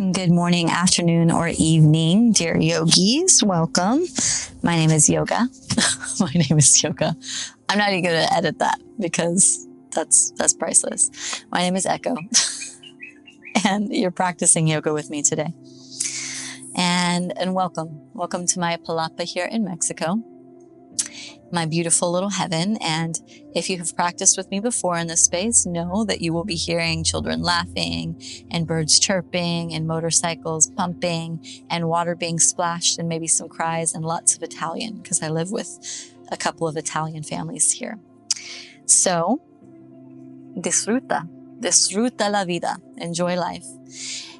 Good morning, afternoon, or evening, dear yogis. Welcome. My name is Yoga. My name is Yoga. I'm not even going to edit that because that's priceless. My name is Echo, and you're practicing yoga with me today. And welcome. Welcome to my palapa here in Mexico, my beautiful little heaven. And if you have practiced with me before in this space, know that you will be hearing children laughing and birds chirping and motorcycles pumping and water being splashed and maybe some cries and lots of Italian, because I live with a couple of Italian families here. So disfruta la vida, enjoy life.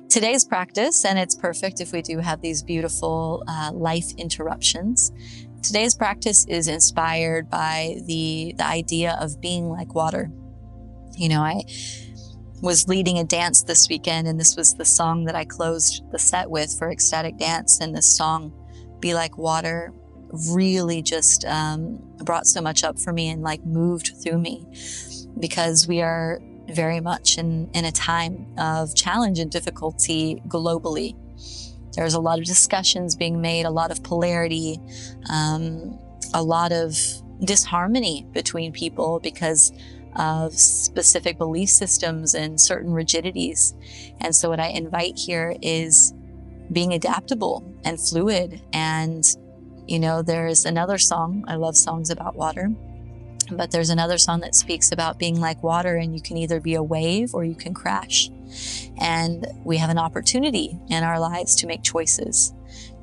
Today's practice, and it's perfect if we do have these beautiful life interruptions. Today's practice is inspired by the idea of being like water. You know, I was leading a dance this weekend, and this was the song that I closed the set with for ecstatic dance. And this song, Be Like Water, really just brought so much up for me and like moved through me, because we are very much in a time of challenge and difficulty globally. There's a lot of discussions being made, a lot of polarity, a lot of disharmony between people because of specific belief systems and certain rigidities. And so what I invite here is being adaptable and fluid. And, you know, there's another song, I love songs about water, but there's another song that speaks about being like water, and you can either be a wave or you can crash. And we have an opportunity in our lives to make choices,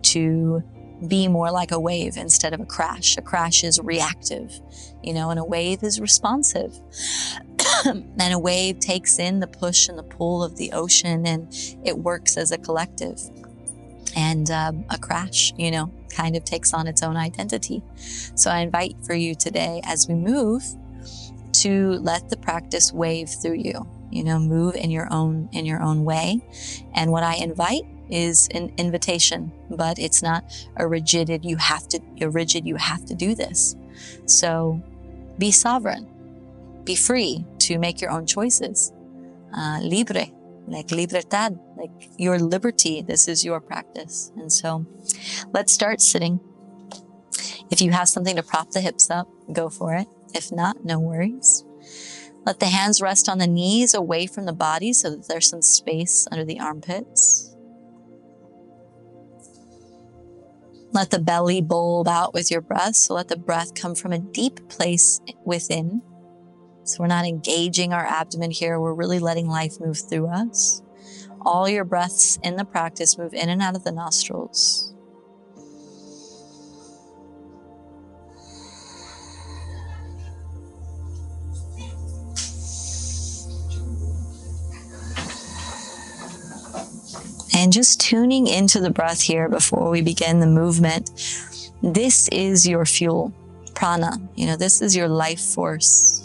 to be more like a wave instead of a crash. A crash is reactive, you know, and a wave is responsive. And a wave takes in the push and the pull of the ocean, and it works as a collective. And a crash, you know, kind of takes on its own identity. So I invite for you today, as we move, to let the practice wave through you. You know, move in your own way. And what I invite is an invitation, but it's not a rigid, you have to do this. So be sovereign, be free to make your own choices. Libre, like libertad, like your liberty. This is your practice. And so let's start sitting. If you have something to prop the hips up, go for it. If not, no worries. Let the hands rest on the knees away from the body so that there's some space under the armpits. Let the belly bulb out with your breath. So let the breath come from a deep place within. So we're not engaging our abdomen here. We're really letting life move through us. All your breaths in the practice move in and out of the nostrils. And just tuning into the breath here before we begin the movement. This is your fuel, prana. You know, this is your life force.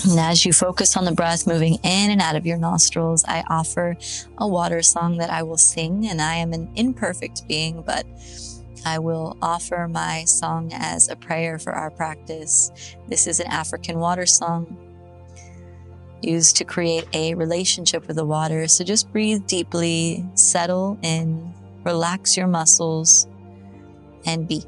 And as you focus on the breath moving in and out of your nostrils, I offer a water song that I will sing. And I am an imperfect being, but I will offer my song as a prayer for our practice. This is an African water song, used to create a relationship with the water. So just breathe deeply, settle in, relax your muscles, and be.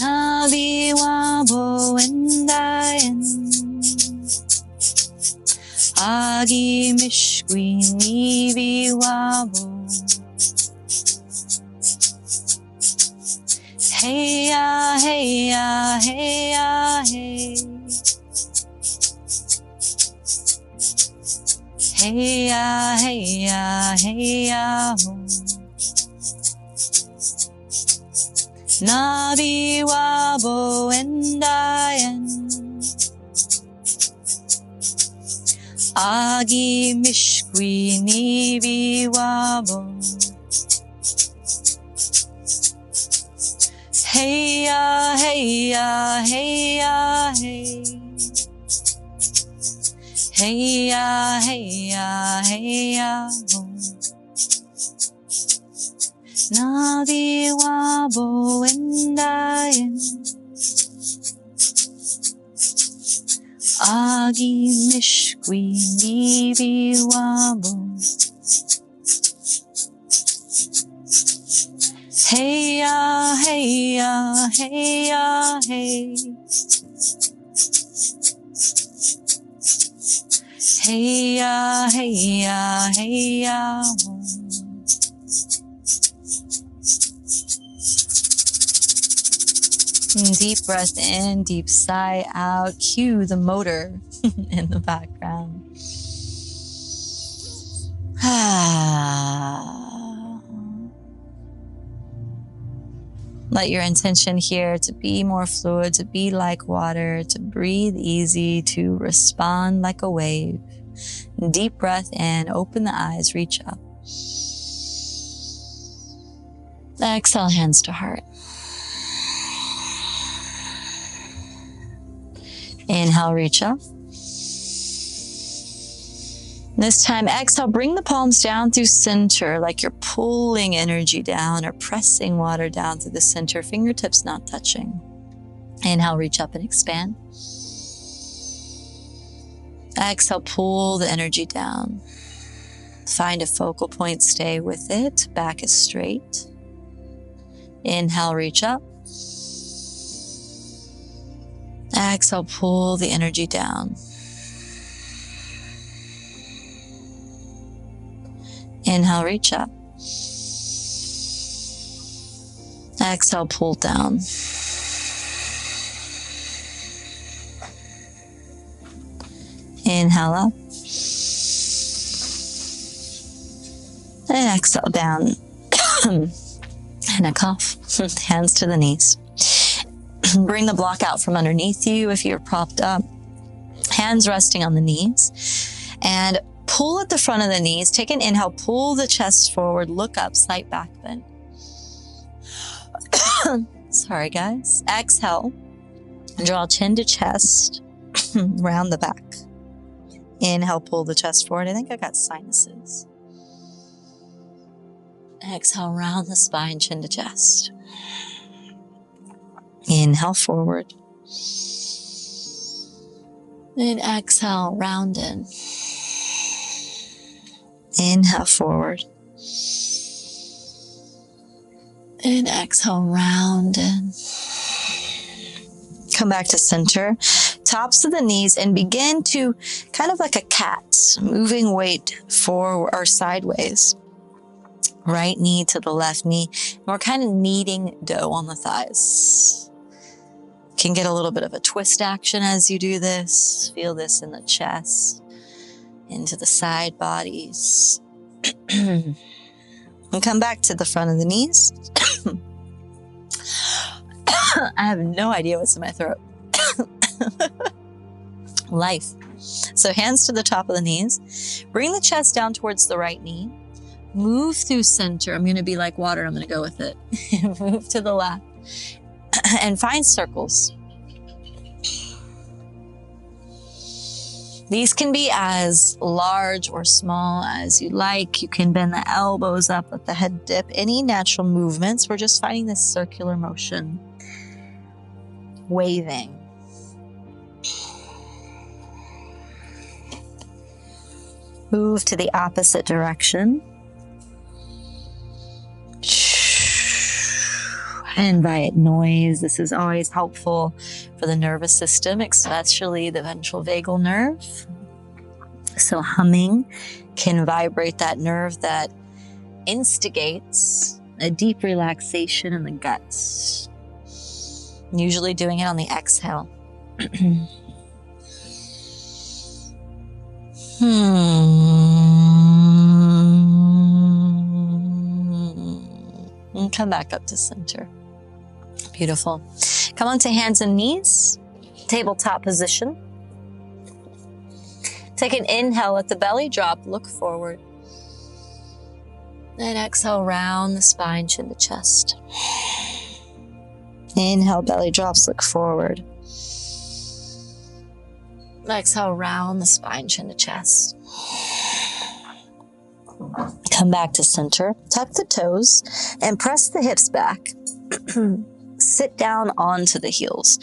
Navi wabo endayen Agi mishkwi nivi wabo Hey ya, hey ya, hey ya, hey. Hey ya, hey ya, hey ya, ho. Navi wabo endayen Agi mishkwi nivi wabo Hey ya, hey ya, hey ya, hey. Hey ya, hey ya, hey ya, ho. Navi wabo endayen. Agi mishkwi nivi wabo. Hey ya, hey ya, hey ya, hey. Hey ya, hey ya, hey ya. Deep breath in, deep sigh out. Cue the motor in the background. Let your intention here to be more fluid, to be like water, to breathe easy, to respond like a wave. Deep breath in, open the eyes, reach up. Exhale, hands to heart. Inhale, reach up. This time, exhale, bring the palms down through center like you're pulling energy down or pressing water down through the center, fingertips not touching. Inhale, reach up and expand. Exhale, pull the energy down. Find a focal point, stay with it. Back is straight. Inhale, reach up. Exhale, pull the energy down. Inhale, reach up. Exhale, pull down. Inhale up. And exhale down. And a cough. Hands to the knees. Bring the block out from underneath you if you're propped up. Hands resting on the knees. And pull at the front of the knees. Take an inhale, pull the chest forward, look up, slight back bend. Sorry, guys. Exhale. Draw chin to chest, round the back. Inhale, pull the chest forward. I think I got sinuses. Exhale, round the spine, chin to chest. Inhale, forward. And exhale, round in. Inhale, forward. And exhale, round in. Come back to center. Tops of the knees and begin to kind of like a cat, moving weight forward or sideways. Right knee to the left knee. And we're kind of kneading dough on the thighs. Can get a little bit of a twist action as you do this. Feel this in the chest, into the side bodies. And come back to the front of the knees. I have no idea what's in my throat. Life. So hands to the top of the knees. Bring the chest down towards the right knee. Move through center. I'm going to be like water. I'm going to go with it. Move to the left. And find circles. These can be as large or small as you like. You can bend the elbows up, let the head dip. Any natural movements. We're just finding this circular motion. Waving. Move to the opposite direction. I invite noise. This is always helpful for the nervous system, especially the ventral vagal nerve. So humming can vibrate that nerve that instigates a deep relaxation in the guts. Usually doing it on the exhale. And come back up to center. Beautiful. Come onto hands and knees. Tabletop position. Take an inhale, let the belly drop, look forward. And exhale, round the spine, chin to chest. Inhale, belly drops, look forward. Exhale, round the spine, chin to chest. Come back to center, tuck the toes, and press the hips back. Sit down onto the heels.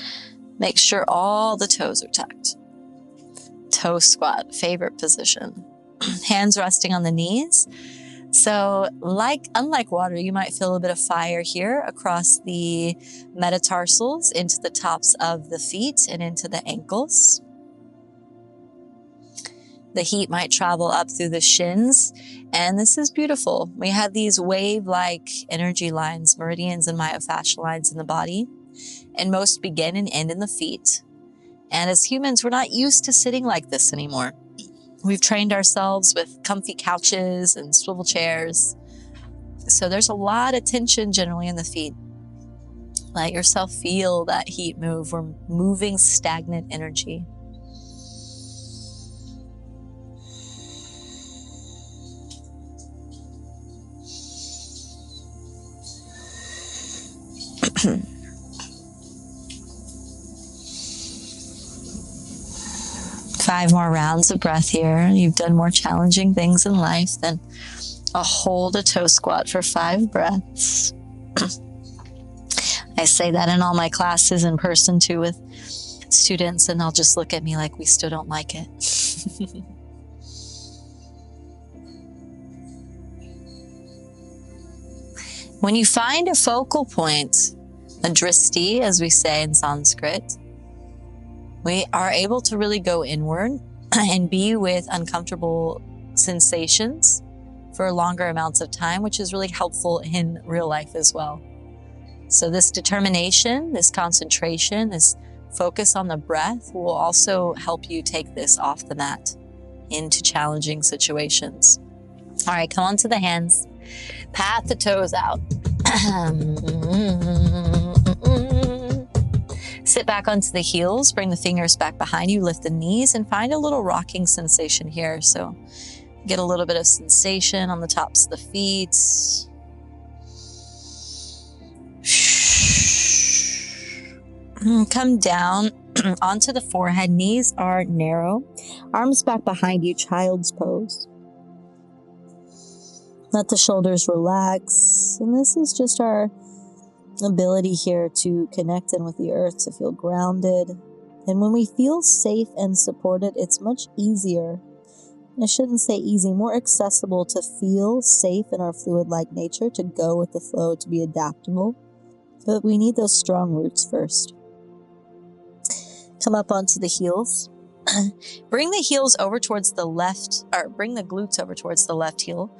Make sure all the toes are tucked. Toe squat, favorite position. Hands resting on the knees. So unlike water, you might feel a bit of fire here across the metatarsals into the tops of the feet and into the ankles. The heat might travel up through the shins, and this is beautiful. We have these wave-like energy lines, meridians and myofascial lines in the body, and most begin and end in the feet. And as humans, we're not used to sitting like this anymore. We've trained ourselves with comfy couches and swivel chairs. So there's a lot of tension generally in the feet. Let yourself feel that heat move. We're moving stagnant energy. Five more rounds of breath here. You've done more challenging things in life than hold a toe squat for 5 breaths. I say that in all my classes in person too with students, and they'll just look at me like we still don't like it. When you find a focal point, a dristi, as we say in Sanskrit, we are able to really go inward and be with uncomfortable sensations for longer amounts of time, which is really helpful in real life as well. So this determination, this concentration, this focus on the breath will also help you take this off the mat into challenging situations. All right, come onto the hands. Pat the toes out. Sit back onto the heels, bring the fingers back behind you, lift the knees, and find a little rocking sensation here. So get a little bit of sensation on the tops of the feet. Come down onto the forehead. Knees are narrow. Arms back behind you, child's pose. Let the shoulders relax. And this is just our ability here to connect in with the earth, to feel grounded. And when we feel safe and supported, it's much easier. I shouldn't say easy, more accessible to feel safe in our fluid-like nature, to go with the flow, to be adaptable. But we need those strong roots first. Come up onto the heels. Bring the heels over towards the left, or bring the glutes over towards the left heel.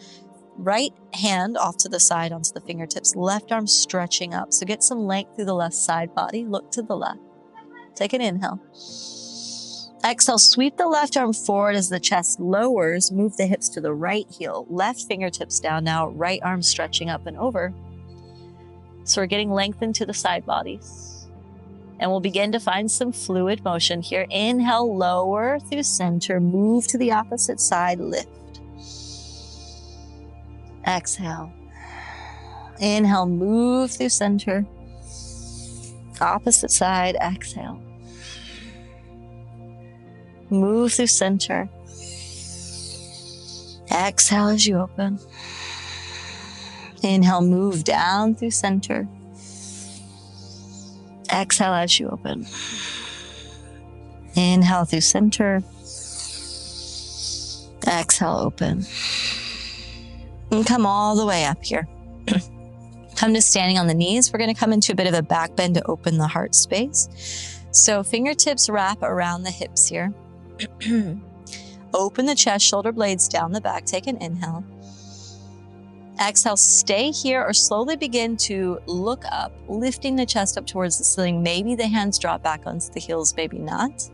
Right hand off to the side onto the fingertips. Left arm stretching up. So get some length through the left side body. Look to the left. Take an inhale. Exhale, sweep the left arm forward as the chest lowers. Move the hips to the right heel. Left fingertips down now. Right arm stretching up and over. So we're getting length into the side bodies. And we'll begin to find some fluid motion here. Inhale, lower through center. Move to the opposite side. Lift. Exhale. Inhale, move through center. Opposite side, exhale. Move through center. Exhale as you open. Inhale, move down through center. Exhale as you open. Inhale through center. Exhale, open. And come all the way up here. Come to standing on the knees. We're going to come into a bit of a back bend to open the heart space. So fingertips wrap around the hips here. Open the chest, shoulder blades down the back. Take an inhale. Exhale, stay here or slowly begin to look up, lifting the chest up towards the ceiling. Maybe the hands drop back onto the heels, maybe not.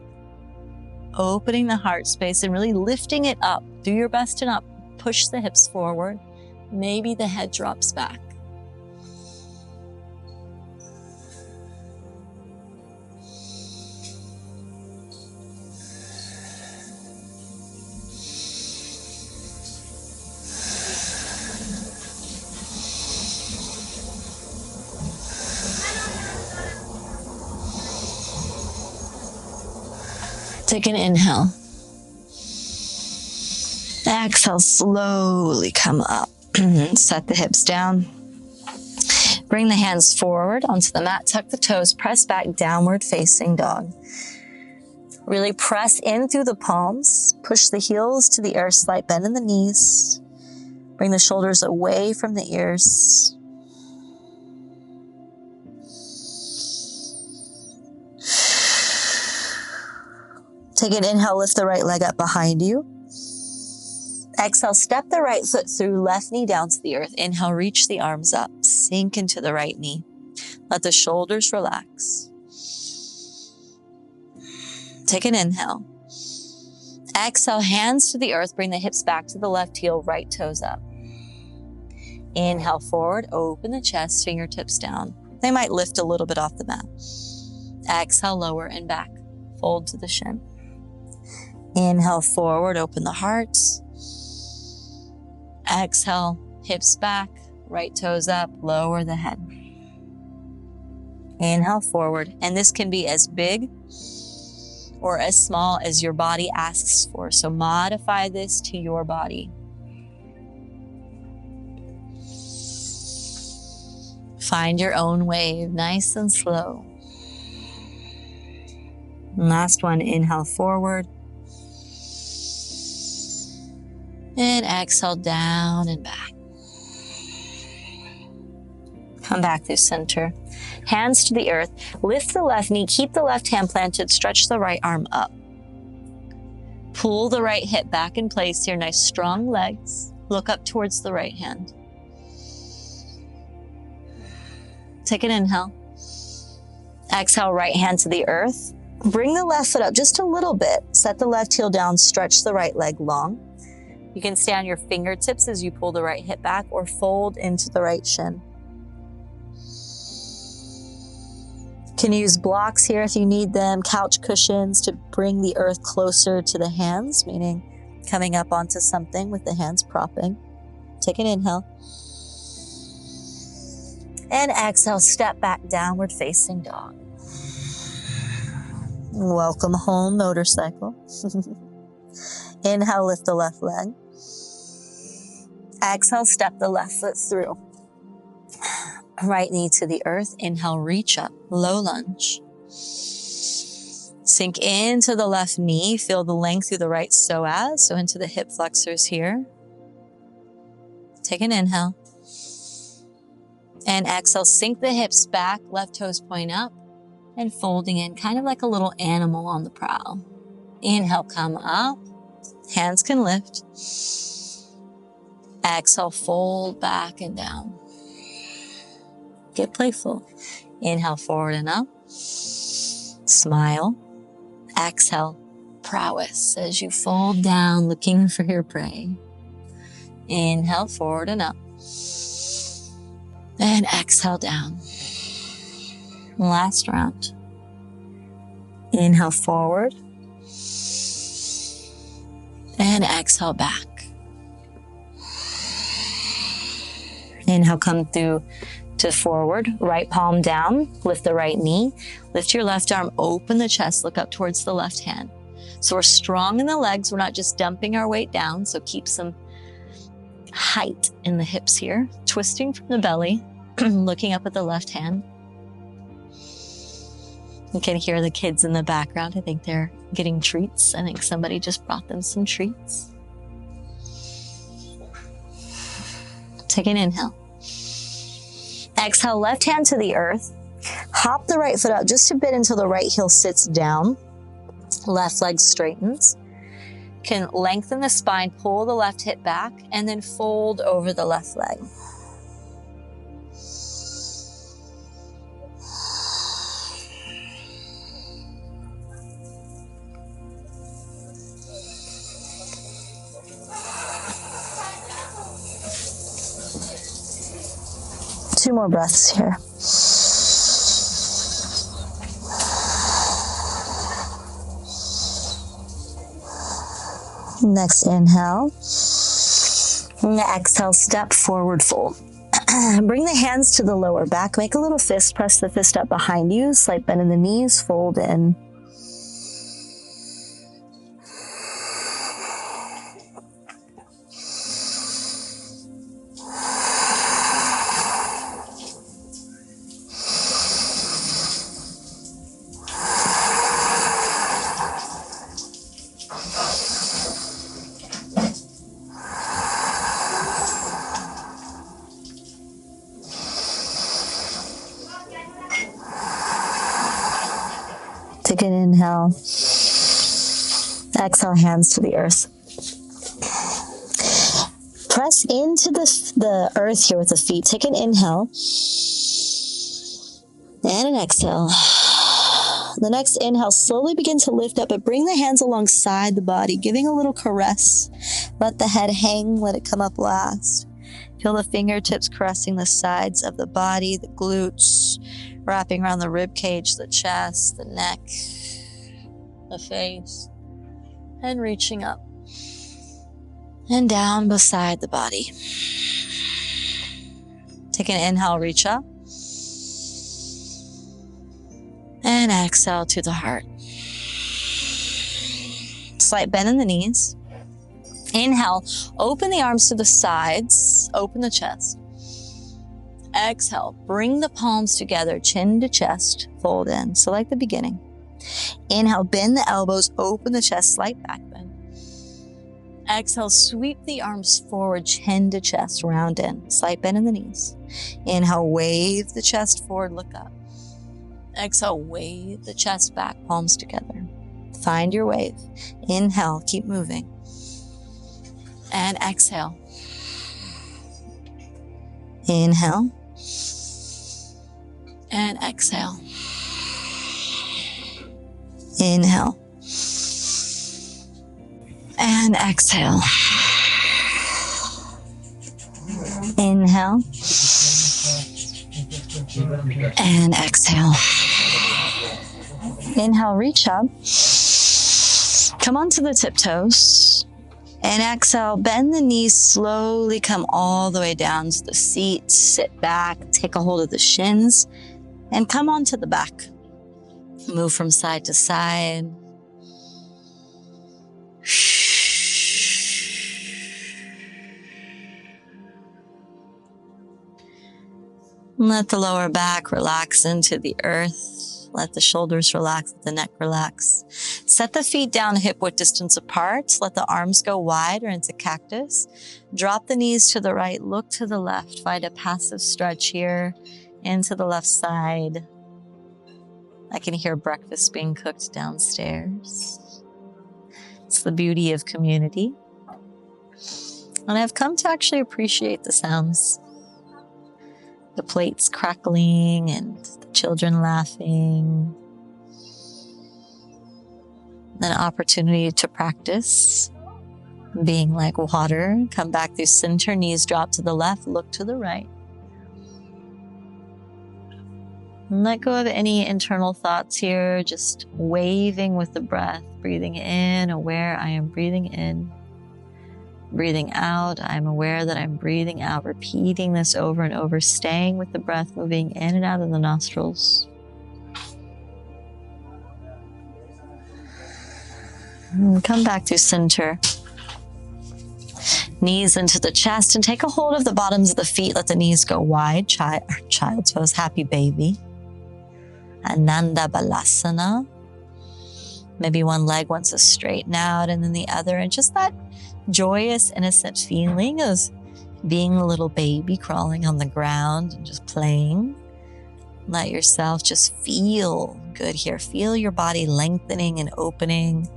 Opening the heart space and really lifting it up. Do your best to not push the hips forward. Maybe the head drops back. Take an inhale. Exhale, slowly come up. Set the hips down. Bring the hands forward onto the mat. Tuck the toes. Press back, downward facing dog. Really press in through the palms. Push the heels to the earth. Slight bend in the knees. Bring the shoulders away from the ears. Take an inhale, lift the right leg up behind you. Exhale, step the right foot through, left knee down to the earth. Inhale, reach the arms up, sink into the right knee. Let the shoulders relax. Take an inhale. Exhale, hands to the earth, bring the hips back to the left heel, right toes up. Inhale forward, open the chest, fingertips down. They might lift a little bit off the mat. Exhale, lower and back, fold to the shin. Inhale forward, open the heart. Exhale, hips back, right toes up, lower the head. Inhale forward, and this can be as big or as small as your body asks for. So modify this to your body. Find your own wave, nice and slow. Last one, inhale forward. And exhale down and back. Come back through center. Hands to the earth. Lift the left knee. Keep the left hand planted. Stretch the right arm up. Pull the right hip back in place here. Nice strong legs. Look up towards the right hand. Take an inhale. Exhale, right hand to the earth. Bring the left foot up just a little bit. Set the left heel down. Stretch the right leg long. You can stay on your fingertips as you pull the right hip back or fold into the right shin. You can use blocks here if you need them, couch cushions to bring the earth closer to the hands, meaning coming up onto something with the hands propping. Take an inhale. And exhale, step back, downward facing dog. Welcome home, motorcycle. Inhale, lift the left leg. Exhale, step the left foot through. Right knee to the earth. Inhale, reach up, low lunge. Sink into the left knee. Feel the length through the right psoas, so into the hip flexors here. Take an inhale. And exhale, sink the hips back, left toes point up, and folding in, kind of like a little animal on the prowl. Inhale, come up. Hands can lift. Exhale, fold back and down. Get playful. Inhale, forward and up. Smile. Exhale, prowess as you fold down, looking for your prey. Inhale, forward and up. And exhale down. Last round. Inhale, forward. And exhale back. Inhale, come through to forward, right palm down, lift the right knee, lift your left arm, open the chest, look up towards the left hand. So we're strong in the legs, we're not just dumping our weight down, so keep some height in the hips here, twisting from the belly, looking up at the left hand. You can hear the kids in the background. I think they're getting treats. I think somebody just brought them some treats. Take an inhale. Exhale, left hand to the earth. Hop the right foot up just a bit until the right heel sits down. Left leg straightens. Can lengthen the spine, pull the left hip back, and then fold over the left leg. Two more breaths here. Next inhale. And exhale, step forward fold. Bring the hands to the lower back. Make a little fist. Press the fist up behind you. Slight bend in the knees. Fold in. Inhale. Exhale, hands to the earth. Press into the earth here with the feet. Take an inhale and an exhale. The next inhale, slowly begin to lift up, but bring the hands alongside the body, giving a little caress. Let the head hang, let it come up last. Feel the fingertips caressing the sides of the body, the glutes, wrapping around the rib cage, the chest, the neck, the face, and reaching up and down beside the body. Take an inhale, reach up. And exhale to the heart. Slight bend in the knees. Inhale, open the arms to the sides, open the chest. Exhale, bring the palms together, chin to chest, fold in. So like the beginning. Inhale, bend the elbows, open the chest, slight back bend. Exhale, sweep the arms forward, chin to chest, round in. Slight bend in the knees. Inhale, wave the chest forward, look up. Exhale, wave the chest back, palms together. Find your wave. Inhale, keep moving. And exhale. Inhale. And exhale. Inhale. And exhale. Inhale. And exhale. Inhale, reach up. Come onto the tiptoes. And exhale, bend the knees, slowly come all the way down to the seat. Sit back, take a hold of the shins, and come onto the back. Move from side to side. Let the lower back relax into the earth. Let the shoulders relax, let the neck relax. Set the feet down hip-width distance apart. Let the arms go wide or into cactus. Drop the knees to the right, look to the left. Find a passive stretch here into the left side. I can hear breakfast being cooked downstairs. It's the beauty of community. And I've come to actually appreciate the sounds. The plates crackling and the children laughing. An opportunity to practice being like water. Come back through center, knees drop to the left, look to the right. And let go of any internal thoughts here, just waving with the breath, breathing in, aware I am breathing in. Breathing out, I'm aware that I'm breathing out, repeating this over and over, staying with the breath, moving in and out of the nostrils. And come back to center. Knees into the chest and take a hold of the bottoms of the feet. Let the knees go wide, child's pose, happy baby. Ananda Balasana. Maybe one leg wants to straighten out and then the other, and just that joyous, innocent feeling of being a little baby crawling on the ground and just playing. Let yourself just feel good here. Feel your body lengthening and opening.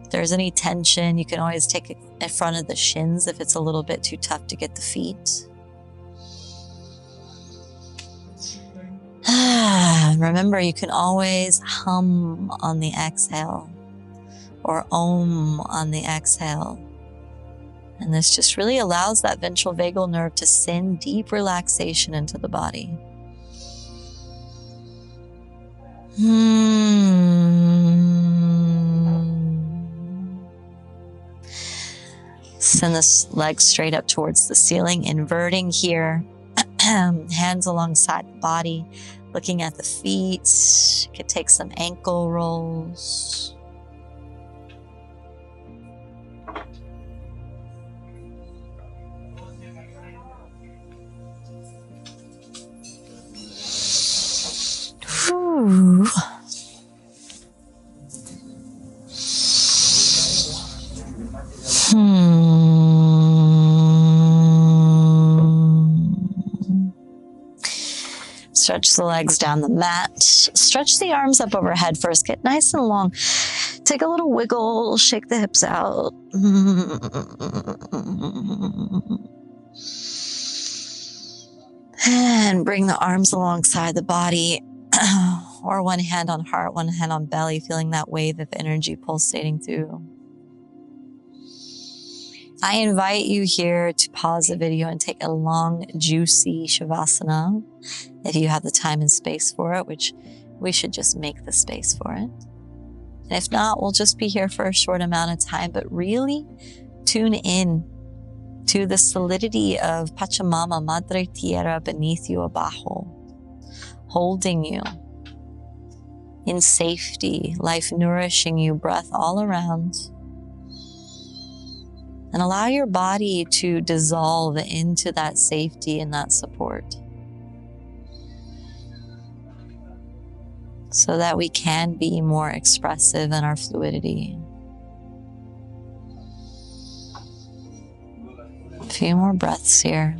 If there's any tension, you can always take it in front of the shins if it's a little bit too tough to get the feet. Remember, you can always hum on the exhale or om on the exhale. And this just really allows that ventral vagal nerve to send deep relaxation into the body. Send this leg straight up towards the ceiling, inverting here. Hands alongside the body, looking at the feet. You could take some ankle rolls. Ooh. Stretch the legs down the mat. Stretch the arms up overhead first. Get nice and long. Take a little wiggle. Shake the hips out. And bring the arms alongside the body. Or one hand on heart, one hand on belly, feeling that wave of energy pulsating through. I invite you here to pause the video and take a long, juicy Shavasana if you have the time and space for it, which we should just make the space for it. And if not, we'll just be here for a short amount of time, but really tune in to the solidity of Pachamama, Madre Tierra beneath you, abajo, holding you in safety, life nourishing you, breath all around. And allow your body to dissolve into that safety and that support so that we can be more expressive in our fluidity. A few more breaths here.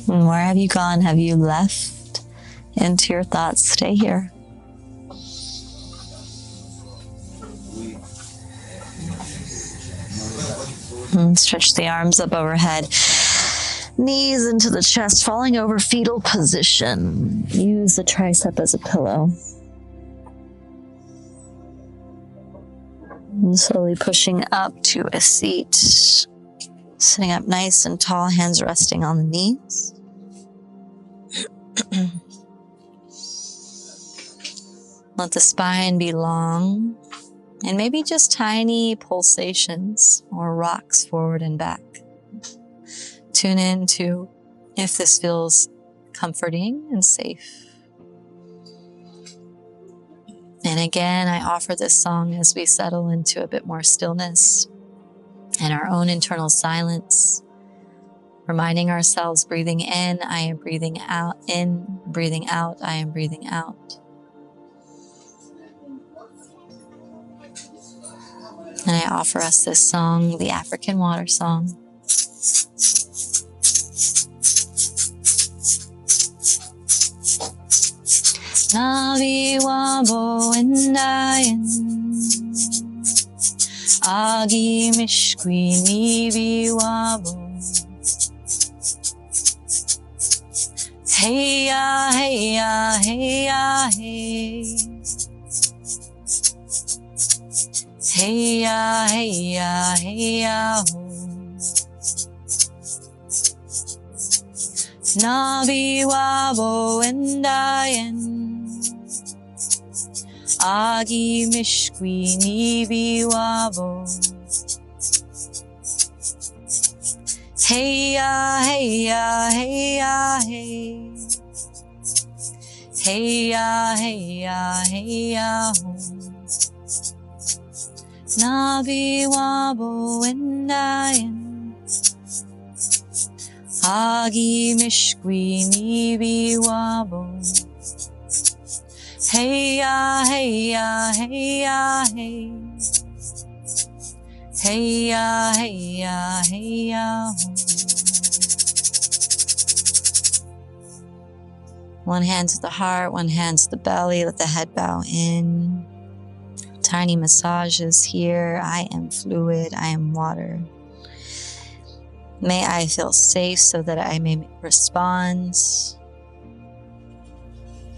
And where have you gone? Have you left into your thoughts? Stay here. And stretch the arms up overhead. Knees into the chest, falling over fetal position. Use the tricep as a pillow. And slowly pushing up to a seat. Sitting up nice and tall, hands resting on the knees. Let the spine be long. And maybe just tiny pulsations or rocks forward and back. Tune in to if this feels comforting and safe. And again, I offer this song as we settle into a bit more stillness and our own internal silence, reminding ourselves, breathing in, I am breathing out, in, breathing out, I am breathing out. And I offer us this song, the African water song. Navi wabo endayen Agi mishkwi nivi wabo Hey ya, hey ya, hey ya, hey Hey ya, hey ya, hey ya, ho Navi wabo endayen Agi mishkwi nivi wabo Hey ya, hey ya, hey ya, hey Hey ya, hey ya, hey ya, ho Navi wabo endayen Agi mishkwi nivi wabo Hey ya, hey ya, hey ya, hey Hey ya, hey ya, hey ya, ho One hand to the heart, one hand to the belly, let the head bow in. Tiny massages here. I am fluid, I am water. May I feel safe so that I may respond.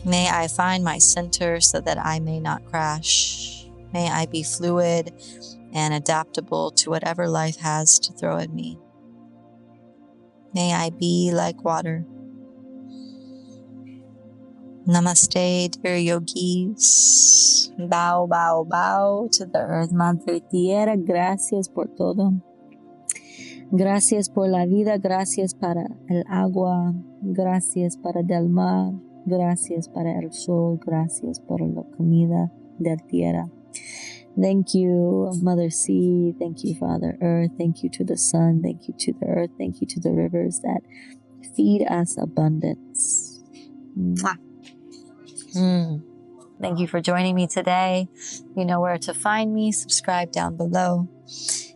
May I find my center so that I may not crash. May I be fluid and adaptable to whatever life has to throw at me. May I be like water. Namaste, dear yogis. Bow, bow, bow to the earth, Madre Tierra. Gracias por todo. Gracias por la vida, gracias para el agua, gracias para del mar, gracias para el sol, gracias por la comida de la tierra. Thank you, Mother Sea. Thank you, Father Earth. Thank you to the sun. Thank you to the earth. Thank you to the rivers that feed us abundance. Mwah. Thank you for joining me today. You know where to find me. Subscribe down below.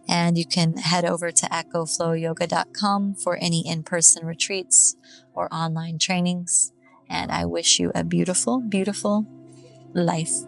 And you can head over to echoflowyoga.com for any in-person retreats or online trainings. And I wish you a beautiful, beautiful life.